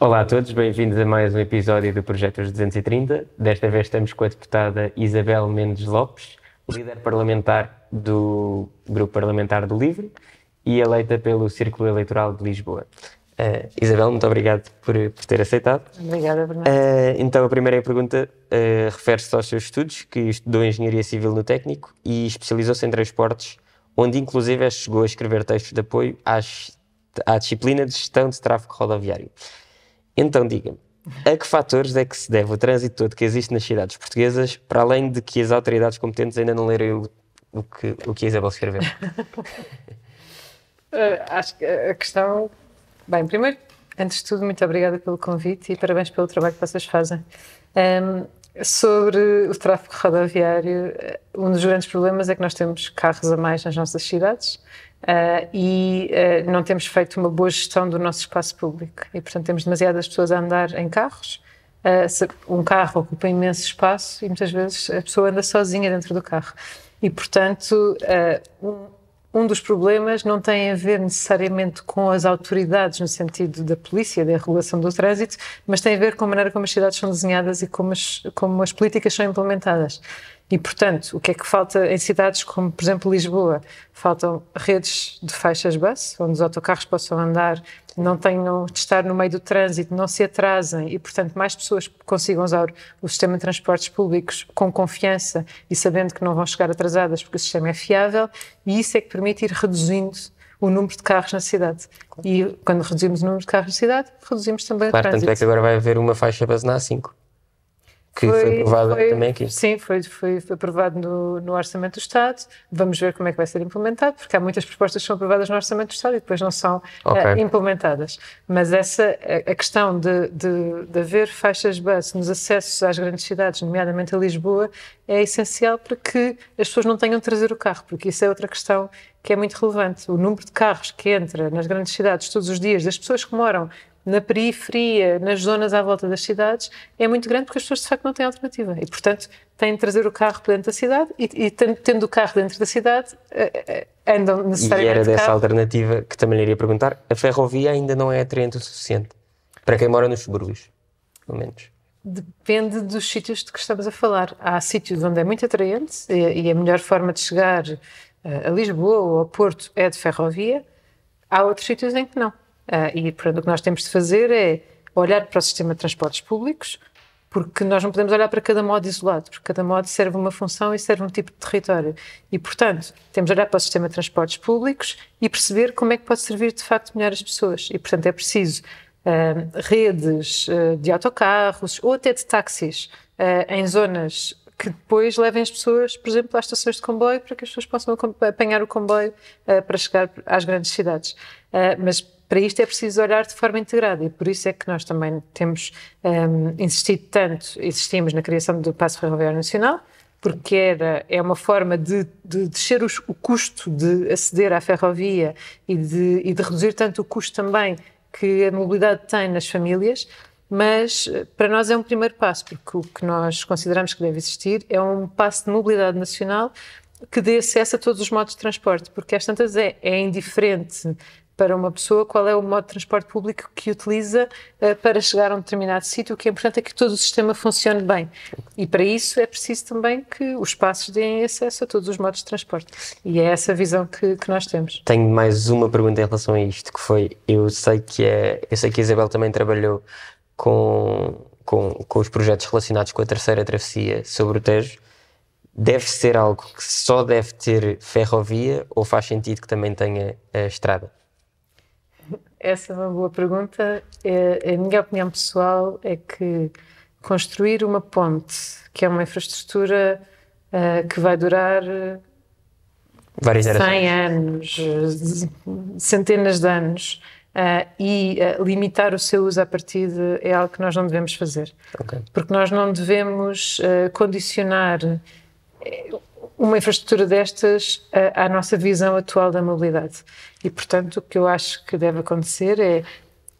Olá a todos, bem-vindos a mais um episódio do Projeto Os 230. Desta vez estamos com a deputada Isabel Mendes Lopes, líder parlamentar do Grupo Parlamentar do LIVRE e eleita pelo Círculo Eleitoral de Lisboa. Isabel, muito obrigado por ter aceitado. Obrigada, Bernardo. Então, a primeira pergunta refere-se aos seus estudos, que estudou Engenharia Civil no Técnico e especializou-se em transportes, onde inclusive chegou a escrever textos de apoio à disciplina de Gestão de Tráfego Rodoviário. Então, diga-me, a que fatores é que se deve o trânsito todo que existe nas cidades portuguesas, para além de que as autoridades competentes ainda não leram o que a Isabel escreveu? Acho que a questão... Bem, primeiro, antes de tudo, muito obrigada pelo convite e parabéns pelo trabalho que vocês fazem. Sobre o tráfego rodoviário, um dos grandes problemas é que nós temos carros a mais nas nossas cidades e não temos feito uma boa gestão do nosso espaço público. E, portanto, temos demasiadas pessoas a andar em carros. Um carro ocupa imenso espaço e, muitas vezes, a pessoa anda sozinha dentro do carro. E, portanto, um dos problemas não tem a ver necessariamente com as autoridades no sentido da polícia, da regulação do trânsito, mas tem a ver com a maneira como as cidades são desenhadas e como as políticas são implementadas. E, portanto, o que é que falta em cidades como, por exemplo, Lisboa? Faltam redes de faixas bus, onde os autocarros possam andar, não tenham de estar no meio do trânsito, não se atrasem e, portanto, mais pessoas consigam usar o sistema de transportes públicos com confiança e sabendo que não vão chegar atrasadas porque o sistema é fiável, e isso é que permite ir reduzindo o número de carros na cidade. E quando reduzimos o número de carros na cidade, reduzimos também o trânsito. Claro, tanto é que agora vai haver uma faixa bus na A5. Que foi aprovada também aqui. Sim, foi aprovado no Orçamento do Estado. Vamos ver como é que vai ser implementado, porque há muitas propostas que são aprovadas no Orçamento do Estado e depois não são implementadas. Mas a questão de haver faixas bus nos acessos às grandes cidades, nomeadamente a Lisboa, é essencial para que as pessoas não tenham de trazer o carro, porque isso é outra questão que é muito relevante. O número de carros que entra nas grandes cidades todos os dias, das pessoas que moram na periferia, nas zonas à volta das cidades, é muito grande porque as pessoas de facto não têm alternativa e, portanto, têm de trazer o carro para dentro da cidade e tendo o carro dentro da cidade, andam necessariamente. E era dessa alternativa que também lhe iria perguntar. A ferrovia ainda não é atraente o suficiente para quem mora nos subúrbios, pelo menos? Depende dos sítios de que estamos a falar. Há sítios onde é muito atraente e a melhor forma de chegar a Lisboa ou a Porto é de ferrovia. Há outros sítios em que não. E, portanto, o que nós temos de fazer é olhar para o sistema de transportes públicos, porque nós não podemos olhar para cada modo isolado, porque cada modo serve uma função e serve um tipo de território. E, portanto, temos de olhar para o sistema de transportes públicos e perceber como é que pode servir, de facto, melhor as pessoas. E, portanto, é preciso redes de autocarros ou até de táxis em zonas que depois levem as pessoas, por exemplo, às estações de comboio, para que as pessoas possam apanhar o comboio para chegar às grandes cidades. Mas para isto é preciso olhar de forma integrada e por isso é que nós também temos insistimos na criação do Passo Ferroviário Nacional, porque é uma forma de descer o custo de aceder à ferrovia e de reduzir tanto o custo também que a mobilidade tem nas famílias, mas para nós é um primeiro passo, porque o que nós consideramos que deve existir é um passo de mobilidade nacional que dê acesso a todos os modos de transporte, porque às tantas é indiferente para uma pessoa qual é o modo de transporte público que utiliza para chegar a um determinado sítio. O que é importante é que todo o sistema funcione bem. E para isso é preciso também que os espaços deem acesso a todos os modos de transporte. E é essa a visão que nós temos. Tenho mais uma pergunta em relação a isto, que foi, eu sei que a Isabel também trabalhou com os projetos relacionados com a terceira travessia sobre o Tejo. Deve ser algo que só deve ter ferrovia ou faz sentido que também tenha a estrada? Essa é uma boa pergunta. A minha opinião pessoal é que construir uma ponte, que é uma infraestrutura que vai durar várias 100 anos, centenas de anos, e limitar o seu uso à partida é algo que nós não devemos fazer. Okay. Porque nós não devemos condicionar uma infraestrutura destas à nossa visão atual da mobilidade. E, portanto, o que eu acho que deve acontecer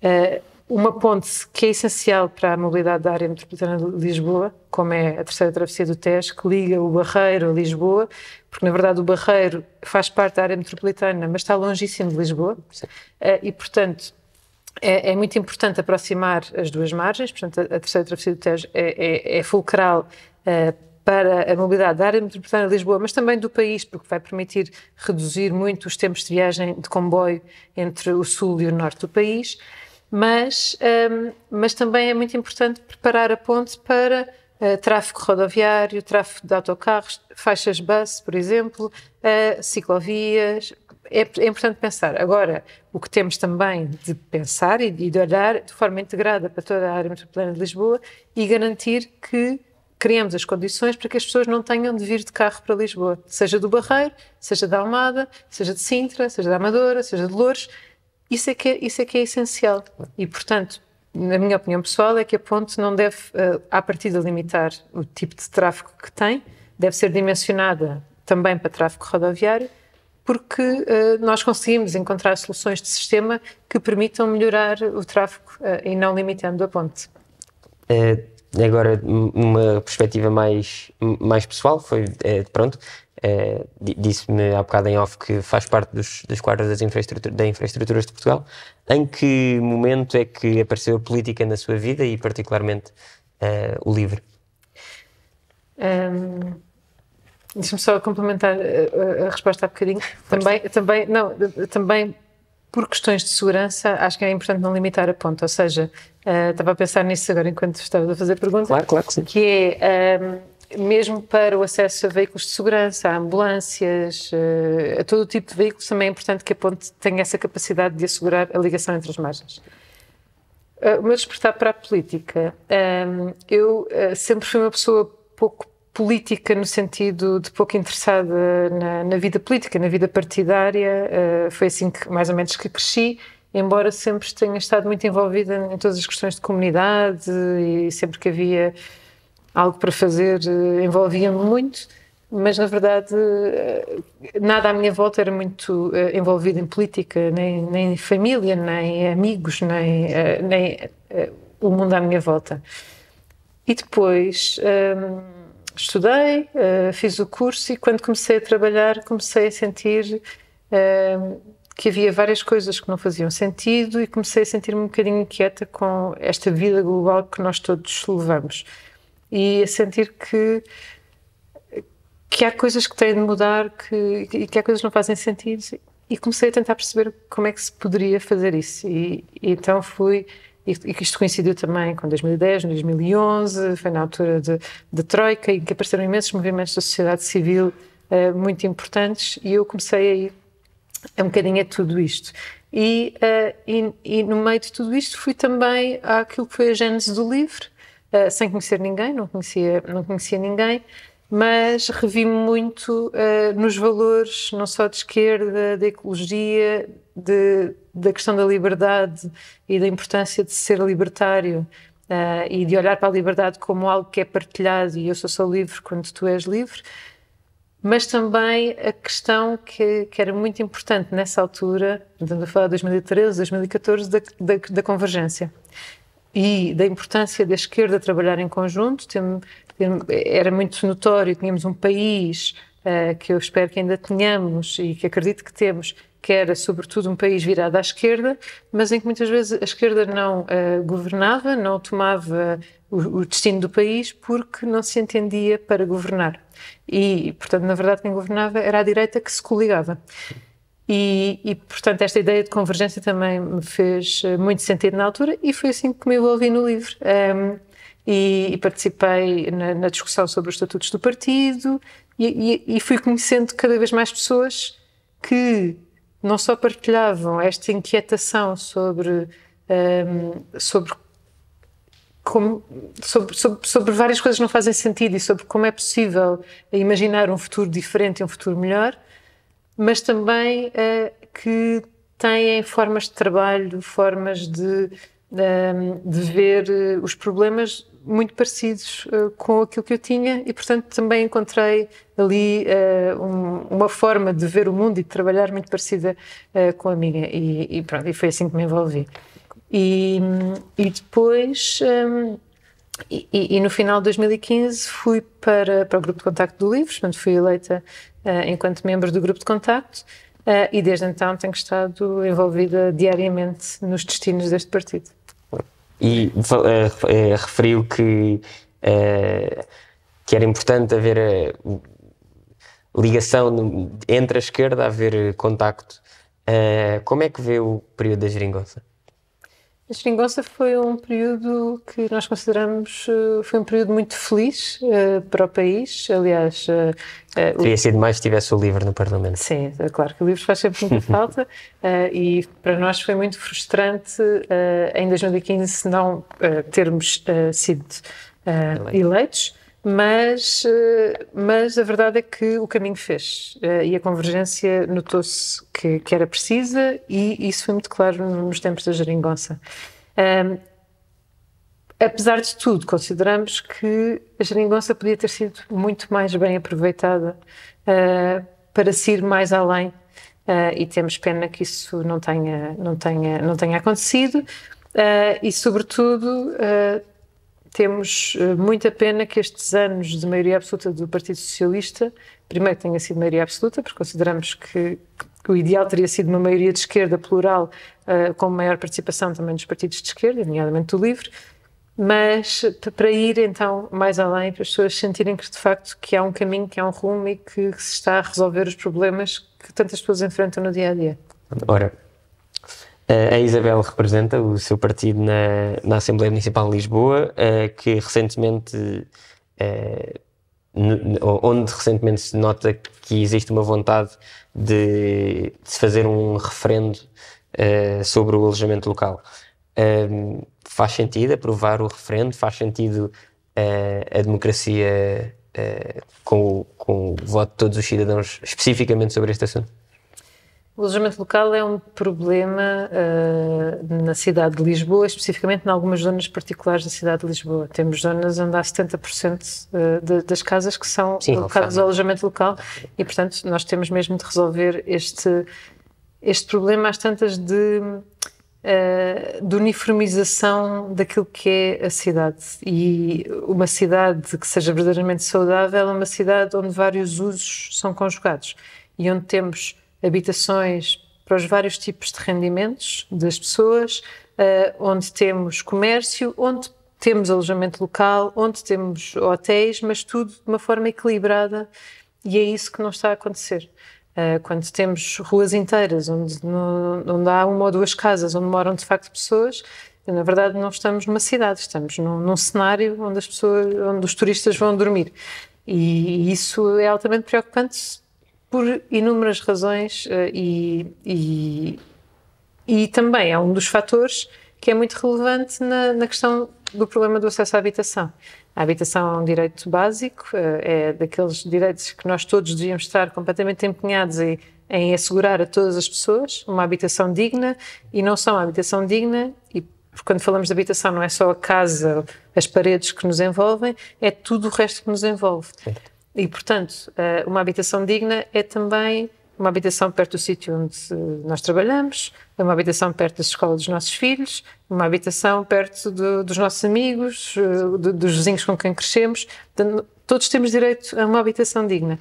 é uma ponte que é essencial para a mobilidade da área metropolitana de Lisboa, como é a terceira travessia do Tejo, que liga o Barreiro a Lisboa, porque, na verdade, o Barreiro faz parte da área metropolitana, mas está longíssimo de Lisboa. E, portanto, é muito importante aproximar as duas margens, portanto, a terceira travessia do Tejo é fulcral para a mobilidade da área metropolitana de Lisboa, mas também do país, porque vai permitir reduzir muito os tempos de viagem de comboio entre o sul e o norte do país, mas também é muito importante preparar a ponte para tráfego rodoviário, tráfego de autocarros, faixas bus, por exemplo, ciclovias. É importante pensar. Agora, o que temos também de pensar e de olhar de forma integrada para toda a área metropolitana de Lisboa e garantir que criamos as condições para que as pessoas não tenham de vir de carro para Lisboa, seja do Barreiro, seja da Almada, seja de Sintra, seja da Amadora, seja de Loures. Isso é que é essencial. E, portanto, na minha opinião pessoal, é que a ponte não deve, à partida, limitar o tipo de tráfego que tem, deve ser dimensionada também para tráfego rodoviário, porque nós conseguimos encontrar soluções de sistema que permitam melhorar o tráfego e não limitando a ponte. Agora, uma perspectiva mais pessoal, disse-me há bocado em off que faz parte dos quadros da infraestruturas de Portugal. Em que momento é que apareceu a política na sua vida e particularmente o LIVRE? Deixa-me só complementar a resposta há bocadinho. Também por questões de segurança, acho que é importante não limitar a ponte. Ou seja, estava a pensar nisso agora enquanto estava a fazer a pergunta. Claro que sim. Que é, mesmo para o acesso a veículos de segurança, a ambulâncias, a todo o tipo de veículos, também é importante que a ponte tenha essa capacidade de assegurar a ligação entre as margens. O meu despertar para a política, eu sempre fui uma pessoa pouco política no sentido de pouco interessada na vida política, na vida partidária. Foi assim que mais ou menos que cresci, embora sempre tenha estado muito envolvida em todas as questões de comunidade e sempre que havia algo para fazer envolvia-me muito, mas na verdade nada à minha volta era muito envolvido em política, nem família, nem amigos, nem o mundo à minha volta. E depois estudei, fiz o curso e quando comecei a trabalhar comecei a sentir que havia várias coisas que não faziam sentido e comecei a sentir-me um bocadinho inquieta com esta vida global que nós todos levamos e a sentir que há coisas que têm de mudar e que há coisas que não fazem sentido e comecei a tentar perceber como é que se poderia fazer isso e então fui. E isto coincidiu também com 2010, 2011, foi na altura de Troika, em que apareceram imensos movimentos da sociedade civil muito importantes e eu comecei a ir um bocadinho a tudo isto. E no meio de tudo isto fui também àquilo que foi a gênese do LIVRE, sem conhecer ninguém, não conhecia ninguém, mas revi-me muito nos valores, não só de esquerda, da ecologia, da questão da liberdade e da importância de ser libertário e de olhar para a liberdade como algo que é partilhado e eu só livre quando tu és livre, mas também a questão que era muito importante nessa altura, estamos a falar de 2013, 2014, da convergência e da importância da esquerda trabalhar em conjunto. Era muito notório, tínhamos um país que eu espero que ainda tenhamos e que acredito que temos, que era sobretudo um país virado à esquerda, mas em que muitas vezes a esquerda não governava, não tomava o destino do país porque não se entendia para governar. E, portanto, na verdade, quem governava era a direita que se coligava. E, portanto, esta ideia de convergência também me fez muito sentido na altura e foi assim que me envolvi no LIVRE. E participei na discussão sobre os estatutos do partido e fui conhecendo cada vez mais pessoas que não só partilhavam esta inquietação sobre várias coisas que não fazem sentido e sobre como é possível imaginar um futuro diferente e um futuro melhor, mas também que têm formas de trabalho, formas de ver os problemas muito parecidos com aquilo que eu tinha e, portanto, também encontrei ali uma forma de ver o mundo e de trabalhar muito parecida com a minha e pronto, e foi assim que me envolvi. E depois, no final de 2015, fui para o grupo de contacto do LIVRE, portanto fui eleita enquanto membro do grupo de contacto e desde então tenho estado envolvida diariamente nos destinos deste partido. E referiu que era importante haver ligação entre a esquerda, haver contacto. Como é que vê o período da Geringonça? A Geringonça foi um período que nós consideramos foi um período muito feliz para o país. Aliás, teria sido mais se tivesse o LIVRE no Parlamento. Sim, é claro que o LIVRE faz sempre muita falta e para nós foi muito frustrante em 2015 não termos sido eleitos. Mas a verdade é que o caminho fez e a convergência notou-se que era precisa e isso foi muito claro nos tempos da Geringonça. Apesar de tudo, consideramos que a Geringonça podia ter sido muito mais bem aproveitada para se ir mais além e temos pena que isso não tenha acontecido e, sobretudo, temos muita pena que estes anos de maioria absoluta do Partido Socialista, primeiro tenha sido maioria absoluta, porque consideramos que o ideal teria sido uma maioria de esquerda plural, com maior participação também dos partidos de esquerda, nomeadamente do LIVRE, mas para ir então mais além, para as pessoas sentirem que de facto que há um caminho, que há um rumo e que se está a resolver os problemas que tantas pessoas enfrentam no dia-a-dia. Ora, a Isabel representa o seu partido na Assembleia Municipal de Lisboa, que recentemente, onde recentemente se nota que existe uma vontade de se fazer um referendo sobre o alojamento local. Faz sentido aprovar o referendo? Faz sentido a democracia com o voto de todos os cidadãos especificamente sobre este assunto? O alojamento local é um problema na cidade de Lisboa, especificamente em algumas zonas particulares da cidade de Lisboa. Temos zonas onde há 70% das casas que são alocadas ao alojamento local e, portanto, nós temos mesmo de resolver este problema às tantas de uniformização daquilo que é a cidade. E uma cidade que seja verdadeiramente saudável é uma cidade onde vários usos são conjugados e onde temos habitações para os vários tipos de rendimentos das pessoas, onde temos comércio, onde temos alojamento local, onde temos hotéis, mas tudo de uma forma equilibrada e é isso que não está a acontecer. Quando temos ruas inteiras, onde há uma ou duas casas onde moram de facto pessoas, na verdade não estamos numa cidade, estamos num cenário onde onde os turistas vão dormir. E isso é altamente preocupante por inúmeras razões e também é um dos fatores que é muito relevante na questão do problema do acesso à habitação. A habitação é um direito básico, é daqueles direitos que nós todos devíamos estar completamente empenhados em assegurar a todas as pessoas uma habitação digna e não só uma habitação digna, e quando falamos de habitação não é só a casa, as paredes que nos envolvem, é tudo o resto que nos envolve. E, portanto, uma habitação digna é também uma habitação perto do sítio onde nós trabalhamos, uma habitação perto da escola dos nossos filhos, uma habitação perto dos nossos amigos, dos vizinhos com quem crescemos. Todos temos direito a uma habitação digna.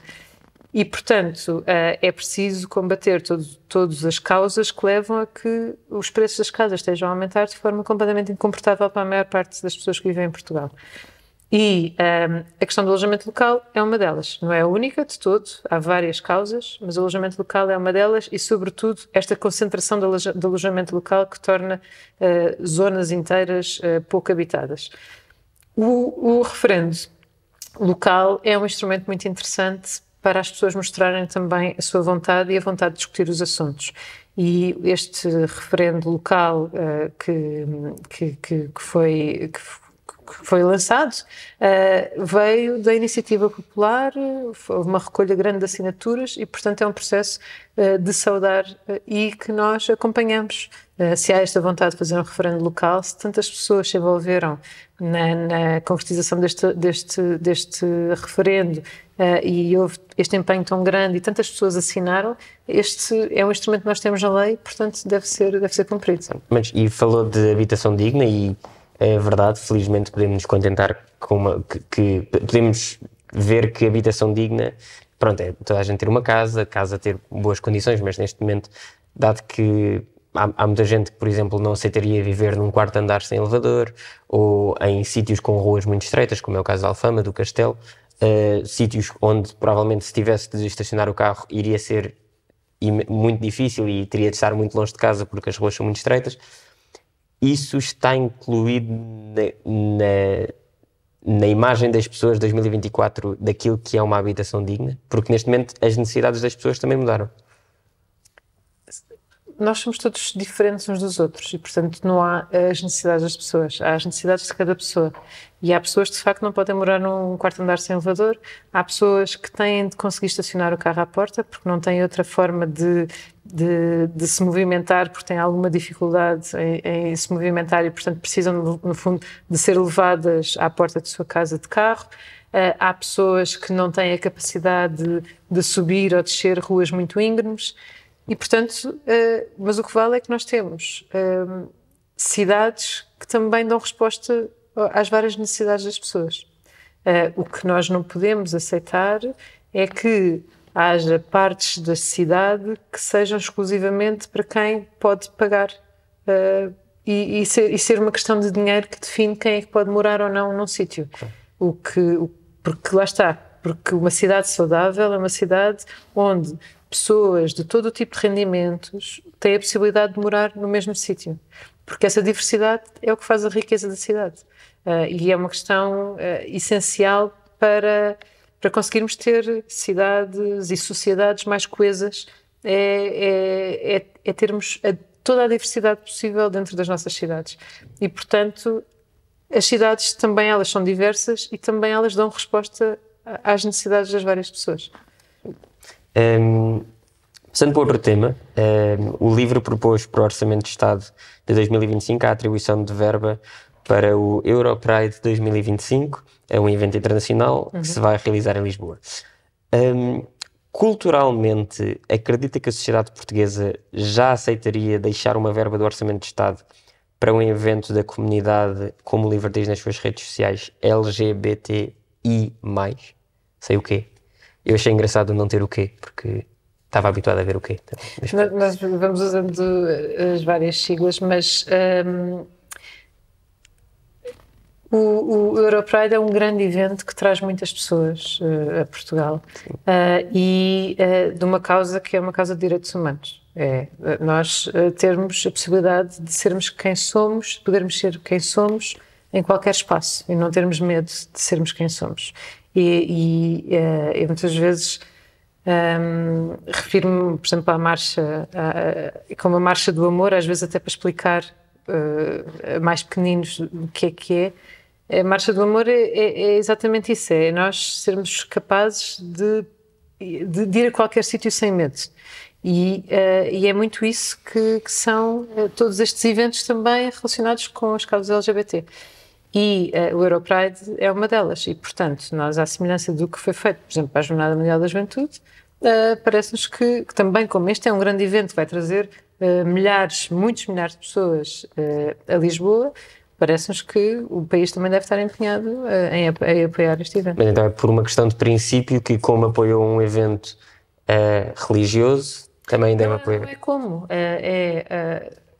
E, portanto, é preciso combater todas as causas que levam a que os preços das casas estejam a aumentar de forma completamente incomportável para a maior parte das pessoas que vivem em Portugal. E a questão do alojamento local é uma delas. Não é a única de todo, há várias causas, mas o alojamento local é uma delas e, sobretudo, esta concentração de alojamento local que torna zonas inteiras pouco habitadas. O referendo local é um instrumento muito interessante para as pessoas mostrarem também a sua vontade e a vontade de discutir os assuntos. E este referendo local que foi lançado, veio da iniciativa popular, houve uma recolha grande de assinaturas e, portanto, é um processo de saudar e que nós acompanhamos. Se há esta vontade de fazer um referendo local, se tantas pessoas se envolveram na concretização deste referendo e houve este empenho tão grande e tantas pessoas assinaram, este é um instrumento que nós temos na lei, portanto, deve ser cumprido. E falou de habitação digna e é verdade, felizmente podemos nos contentar com que podemos ver que a habitação digna pronto, é toda a gente ter uma casa ter boas condições, mas neste momento, dado que há muita gente que, por exemplo, não aceitaria viver num quarto andar sem elevador, ou em sítios com ruas muito estreitas, como é o caso da Alfama, do Castelo, sítios onde provavelmente se tivesse de estacionar o carro iria ser muito difícil e teria de estar muito longe de casa porque as ruas são muito estreitas. Isso está incluído na imagem das pessoas de 2024 daquilo que é uma habitação digna? Porque neste momento as necessidades das pessoas também mudaram. Nós somos todos diferentes uns dos outros e, portanto, não há as necessidades das pessoas, há as necessidades de cada pessoa. E há pessoas que, de facto, não podem morar num quarto andar sem elevador, há pessoas que têm de conseguir estacionar o carro à porta porque não têm outra forma de se movimentar, porque têm alguma dificuldade em se movimentar e, portanto, precisam, no fundo, de ser levadas à porta de sua casa de carro. Há pessoas que não têm a capacidade de subir ou descer ruas muito íngremes. E, portanto, mas o que vale é que nós temos cidades que também dão resposta às várias necessidades das pessoas. O que nós não podemos aceitar é que haja partes da cidade que sejam exclusivamente para quem pode pagar e ser uma questão de dinheiro que define quem é que pode morar ou não num sítio. Porque lá está, porque uma cidade saudável é uma cidade onde pessoas de todo o tipo de rendimentos têm a possibilidade de morar no mesmo sítio. Porque essa diversidade é o que faz a riqueza da cidade. E é uma questão essencial para conseguirmos ter cidades e sociedades mais coesas, é termos toda a diversidade possível dentro das nossas cidades. E, portanto, as cidades também elas são diversas e também elas dão resposta às necessidades das várias pessoas. Passando para outro tema, o LIVRE propôs para o Orçamento de Estado de 2025 a atribuição de verba para o Europride 2025, é um evento internacional que se vai realizar em Lisboa. Culturalmente, acredita que a sociedade portuguesa já aceitaria deixar uma verba do Orçamento de Estado para um evento da comunidade, como o LIVRE diz nas suas redes sociais, LGBTI+? Sei o quê? Eu achei engraçado não ter o quê, porque estava habituado a ver o quê. Então, nós vamos usando as várias siglas, mas o Europride é um grande evento que traz muitas pessoas a Portugal e de uma causa que é uma causa de direitos humanos. Nós termos a possibilidade de sermos quem somos, podermos ser quem somos em qualquer espaço e não termos medo de sermos quem somos. Eu muitas vezes refiro-me, por exemplo, à marcha, como a Marcha do Amor, às vezes até para explicar a mais pequeninos o que é. A Marcha do Amor é exatamente isso, é nós sermos capazes de ir a qualquer sítio sem medo. E é muito isso que são todos estes eventos também relacionados com as causas LGBT. E o Europride é uma delas. E, portanto, nós, à semelhança do que foi feito, por exemplo, para a Jornada Mundial da Juventude, parece-nos que também, como este é um grande evento que vai trazer muitos milhares de pessoas a Lisboa, parece-nos que o país também deve estar empenhado em apoiar este evento. Mas então é por uma questão de princípio que, como apoiou um evento religioso, também deve apoiar. Não é como.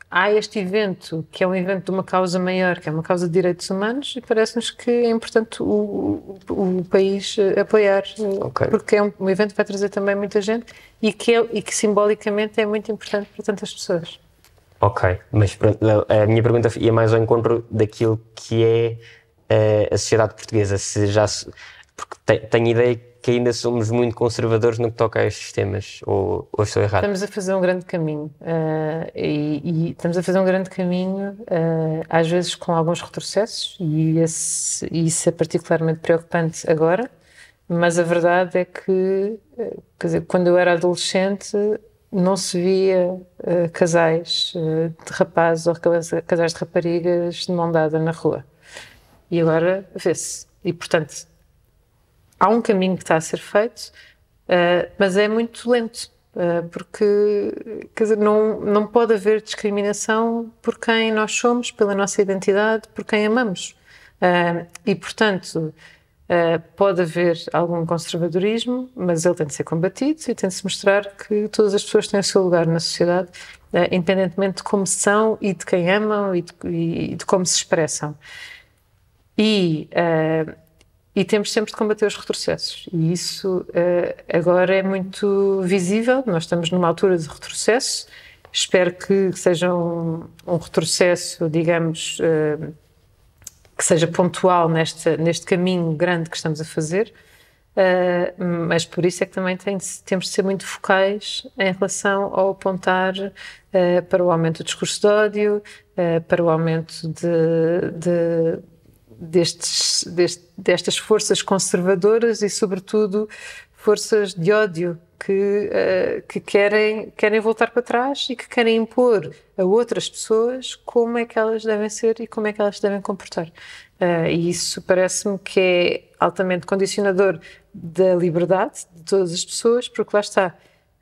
Há este evento, que é um evento de uma causa maior, que é uma causa de direitos humanos, e parece-nos que é importante o país apoiar, porque é um evento que vai trazer também muita gente e que simbolicamente é muito importante para tantas pessoas. Ok, mas pronto, a minha pergunta ia mais ao encontro daquilo que é a sociedade portuguesa, porque tenho ideia que ainda somos muito conservadores no que toca a estes temas, ou estou errado? Estamos a fazer um grande caminho, e estamos a fazer um grande caminho, às vezes com alguns retrocessos, e isso é particularmente preocupante agora, mas a verdade é que, quer dizer, quando eu era adolescente, não se via casais de rapazes ou casais de raparigas de mão dada na rua. E agora vê-se. E, portanto, há um caminho que está a ser feito, mas é muito lento, porque, quer dizer, não pode haver discriminação por quem nós somos, pela nossa identidade, por quem amamos. E, portanto, Pode haver algum conservadorismo, mas ele tem de ser combatido e tem de se mostrar que todas as pessoas têm o seu lugar na sociedade, independentemente de como são e de quem amam e de como se expressam. E temos sempre de combater os retrocessos. E isso agora é muito visível. Nós estamos numa altura de retrocesso. Espero que seja um retrocesso, digamos, que seja pontual neste caminho grande que estamos a fazer, mas por isso é que também temos de ser muito focais em relação ao apontar para o aumento do discurso de ódio, para o aumento destas forças conservadoras e, sobretudo, forças de ódio que querem voltar para trás e que querem impor a outras pessoas como é que elas devem ser e como é que elas devem comportar. E isso parece-me que é altamente condicionador da liberdade de todas as pessoas, porque lá está,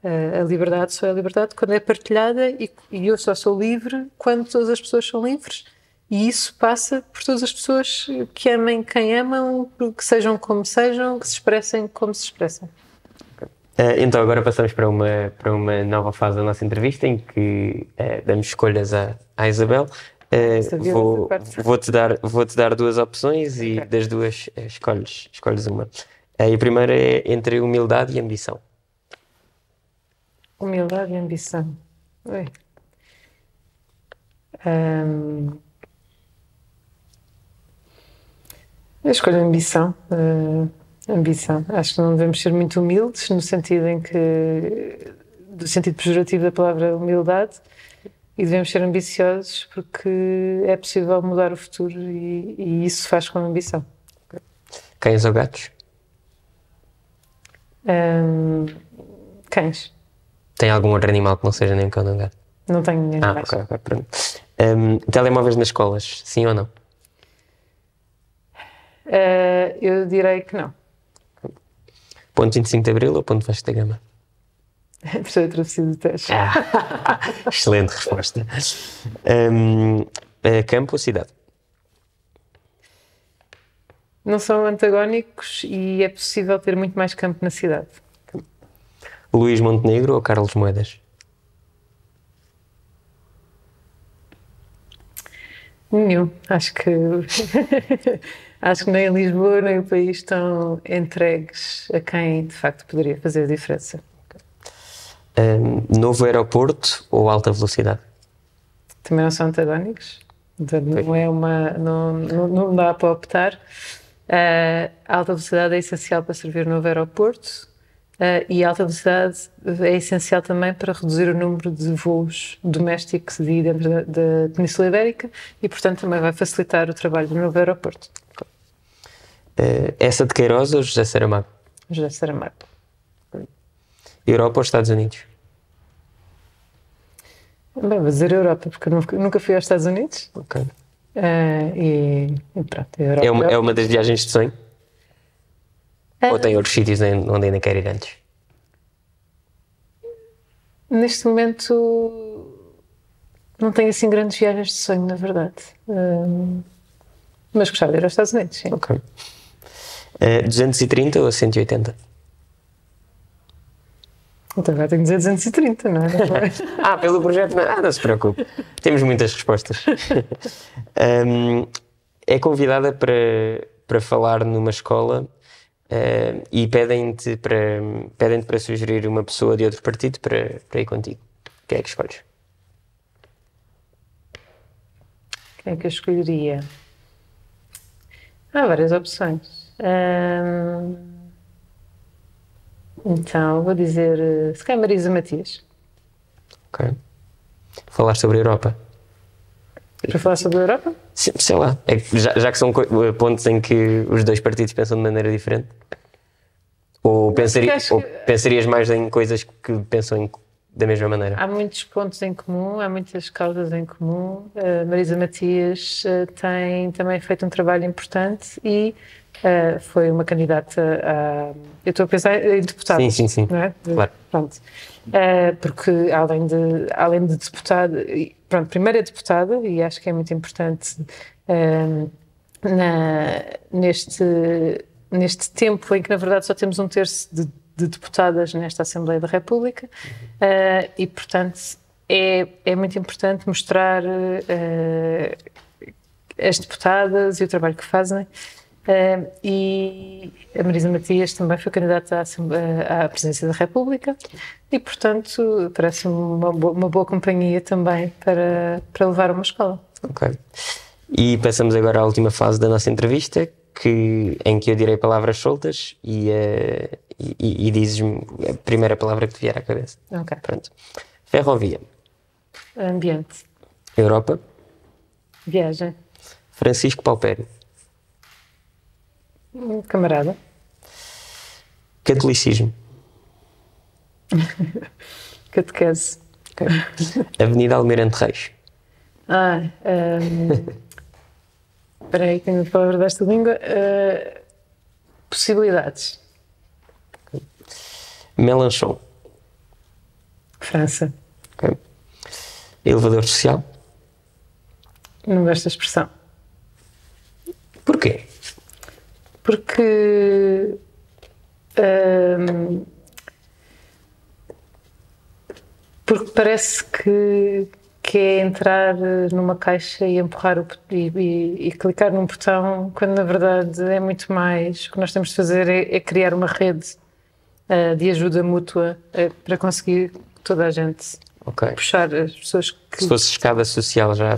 a liberdade só é liberdade quando é partilhada e eu só sou livre quando todas as pessoas são livres. E isso passa por todas as pessoas que amem quem amam, que sejam como sejam, que se expressem como se expressem. Então agora passamos para uma nova fase da nossa entrevista em que damos escolhas à Isabel. Vou-te dar duas opções e das duas escolhes uma. E a primeira é entre humildade e ambição. Humildade e ambição. Oi. Eu escolho ambição. Ambição. Acho que não devemos ser muito humildes no sentido do sentido pejorativo da palavra humildade, e devemos ser ambiciosos porque é possível mudar o futuro e isso se faz com ambição. Cães ou gatos? Cães. Tem algum outro animal que não seja nem um cão nem um gato? Não tenho ninguém mais. Ok, pronto. Telemóveis nas escolas, sim ou não? Eu direi que não. Ponto 25 de Abril ou ponto Vasco da Gama? Professor Travessia do Tejo. Excelente resposta. Campo ou cidade? Não são antagónicos e é possível ter muito mais campo na cidade. Luís Montenegro ou Carlos Moedas? Nenhum. Acho que nem Lisboa nem o país estão entregues a quem de facto poderia fazer a diferença. Novo aeroporto ou alta velocidade? Também não são antagónicos. Não dá para optar. A alta velocidade é essencial para servir o novo aeroporto. E a alta velocidade é essencial também para reduzir o número de voos domésticos dentro da Península Ibérica e, portanto, também vai facilitar o trabalho do novo aeroporto. Essa de Queiroz ou José Saramago? José Saramago. Europa ou Estados Unidos? Bem, vou dizer Europa, porque eu nunca fui aos Estados Unidos. Ok. E pronto, a Europa. É uma das viagens de sonho? Ou tem outros sítios onde ainda quer ir antes? Neste momento não tenho assim grandes viagens de sonho, na verdade. Mas gostava de ir aos Estados Unidos, sim. Ok. 230 ou 180? Então agora tenho que dizer 230, não é? Pelo projeto? Não se preocupe. Temos muitas respostas. É convidada para falar numa escola e pedem-te para sugerir uma pessoa de outro partido para ir contigo. Quem é que escolhes? Quem é que eu escolheria? Há várias opções. Então, vou dizer, se calhar Marisa Matias. Ok. Falar sobre a Europa. Para falar sobre a Europa? Sim, sei lá. É que já que são pontos em que os dois partidos pensam de maneira diferente. Ou pensarias mais em coisas que pensam da mesma maneira? Há muitos pontos em comum, há muitas causas em comum. Marisa Matias tem também feito um trabalho importante e foi uma candidata a... Eu estou a pensar em deputada. Sim. Não é? Claro. Pronto. Porque além de deputada... Pronto, primeiro é deputada e neste tempo em que, na verdade, só temos um terço de deputadas nesta Assembleia da República, e, portanto, é muito importante mostrar as deputadas e o trabalho que fazem. E a Marisa Matias também foi candidata à presidência da República e, portanto, parece-me uma boa companhia também para levar uma escola. Ok. E passamos agora à última fase da nossa entrevista, em que eu direi palavras soltas e dizes-me a primeira palavra que te vier à cabeça. Ok. Pronto. Ferrovia. Ambiente. Europa. Viagem. Francisco Paupério. Camarada. Catolicismo. Catequese. Okay. Avenida Almirante Reis. Espera aí, tenho a palavra desta língua. Possibilidades. Okay. Melanchon. França. Okay. Elevador social. Não gosto da expressão. Porquê? Porque parece que é entrar numa caixa e empurrar e clicar num botão, quando na verdade é muito mais. O que nós temos de fazer é criar uma rede de ajuda mútua para conseguir toda a gente puxar as pessoas que... Se fosse escada social já...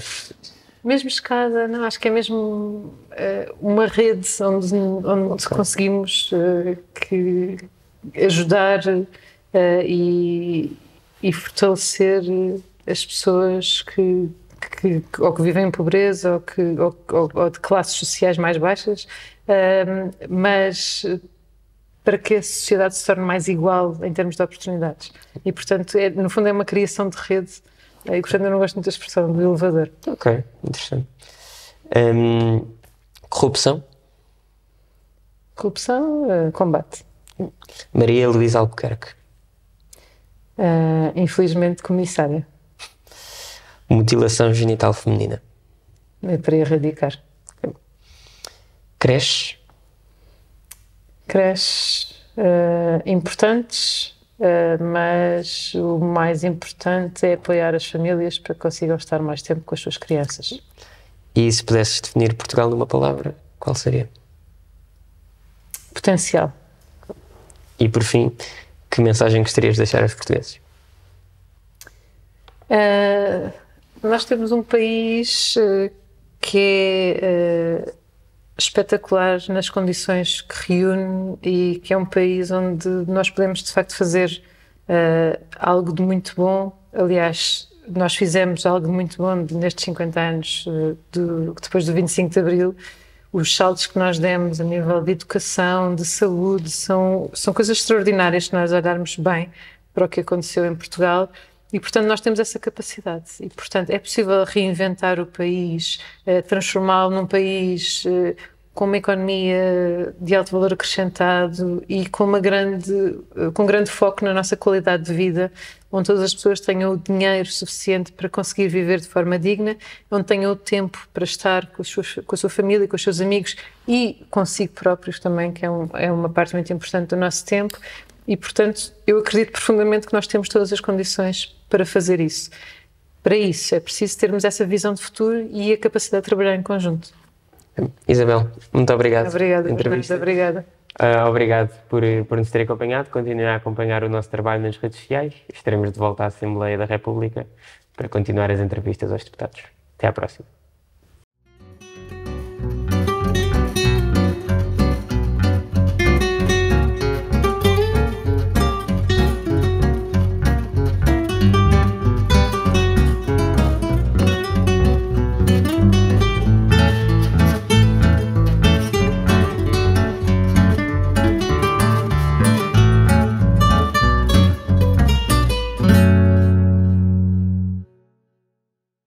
Mesmo escada, não, acho que é mesmo uma rede onde conseguimos ajudar e fortalecer as pessoas que ou que vivem em pobreza ou de classes sociais mais baixas, mas para que a sociedade se torne mais igual em termos de oportunidades. E, portanto, no fundo é uma criação de rede. E, portanto, eu não gosto muito da expressão do elevador. Ok, interessante. Corrupção? Corrupção, combate. Maria Luísa Albuquerque. Infelizmente, comissária. Mutilação genital feminina. É para erradicar. Okay. Creches? Creches importantes, mas o mais importante é apoiar as famílias para que consigam estar mais tempo com as suas crianças. E se pudesses definir Portugal numa palavra, qual seria? Potencial. E por fim, que mensagem gostarias de deixar aos portugueses? Nós temos um país que é espetacular nas condições que reúne e que é um país onde nós podemos de facto fazer algo de muito bom. Aliás, nós fizemos algo de muito bom nestes 50 anos depois do 25 de Abril. Os saltos que nós demos a nível de educação, de saúde, são coisas extraordinárias se nós olharmos bem para o que aconteceu em Portugal. E, portanto, nós temos essa capacidade. E, portanto, é possível reinventar o país, transformá-lo num país com uma economia de alto valor acrescentado e com grande foco na nossa qualidade de vida, onde todas as pessoas tenham o dinheiro suficiente para conseguir viver de forma digna, onde tenham o tempo para estar com a sua família, com os seus amigos e consigo próprios também, que é uma parte muito importante do nosso tempo. E, portanto, eu acredito profundamente que nós temos todas as condições para fazer isso. Para isso, é preciso termos essa visão de futuro e a capacidade de trabalhar em conjunto. Isabel, muito obrigado. Obrigada. Obrigada. Obrigado por nos ter acompanhado. Continuem a acompanhar o nosso trabalho nas redes sociais. Estaremos de volta à Assembleia da República para continuar as entrevistas aos deputados. Até à próxima.